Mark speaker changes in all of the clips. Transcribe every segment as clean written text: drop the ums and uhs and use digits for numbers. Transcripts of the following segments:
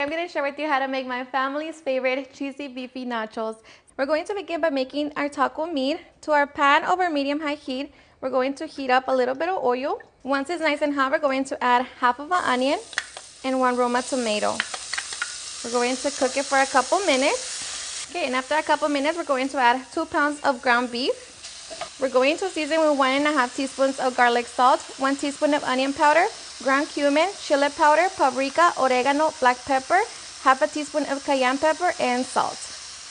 Speaker 1: I'm going to share with you how to make my family's favorite cheesy beefy nachos. We're going to begin by making our taco meat. To our pan over medium-high heat, we're going to heat up a little bit of oil. Once it's nice and hot, we're going to add half of an onion and 1 Roma tomato. We're going to cook it for a couple minutes. Okay, and after a couple minutes, we're going to add 2 pounds of ground beef. We're going to season with 1.5 teaspoons of garlic salt, 1 teaspoon of onion powder, ground cumin, chili powder, paprika, oregano, black pepper, half a teaspoon of cayenne pepper, and salt.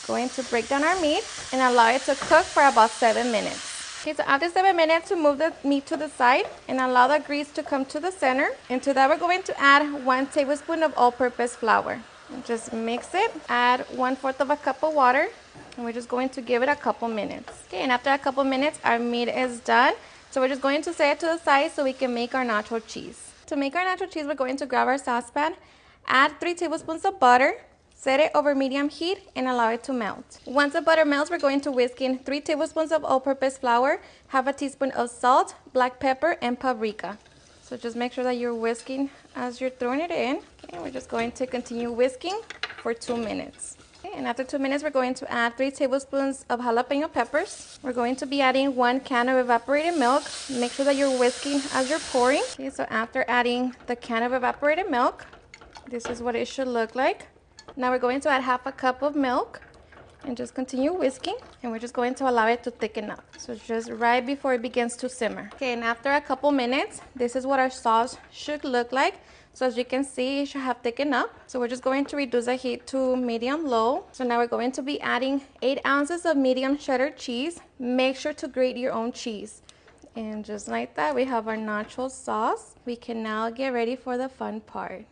Speaker 1: Going to break down our meat and allow it to cook for about 7 minutes. Okay, so after 7 minutes, we move the meat to the side and allow the grease to come to the center. And to that, we're going to add 1 tablespoon of all-purpose flour. And just mix it. Add 1/4 of a cup of water, and we're just going to give it a couple minutes. Okay, and after a couple minutes, our meat is done. So we're just going to set it to the side so we can make our nacho cheese. To make our nacho cheese, we're going to grab our saucepan, add 3 tablespoons of butter, set it over medium heat, and allow it to melt. Once the butter melts, we're going to whisk in 3 tablespoons of all-purpose flour, half a teaspoon of salt, black pepper, and paprika. So just make sure that you're whisking as you're throwing it in. Okay, we're just going to continue whisking for 2 minutes. Okay, and after 2 minutes, we're going to add 3 tablespoons of jalapeno peppers. We're going to be adding 1 can of evaporated milk. Make sure that you're whisking as you're pouring. Okay, so after adding the can of evaporated milk, this is what it should look like. Now we're going to add half a cup of milk and just continue whisking, and we're just going to allow it to thicken up. So just right before it begins to simmer. Okay, and after a couple minutes, this is what our sauce should look like. So as you can see, it should have thickened up. So we're just going to reduce the heat to medium-low. So now we're going to be adding 8 ounces of medium cheddar cheese. Make sure to grate your own cheese. And just like that, we have our nacho sauce. We can now get ready for the fun part.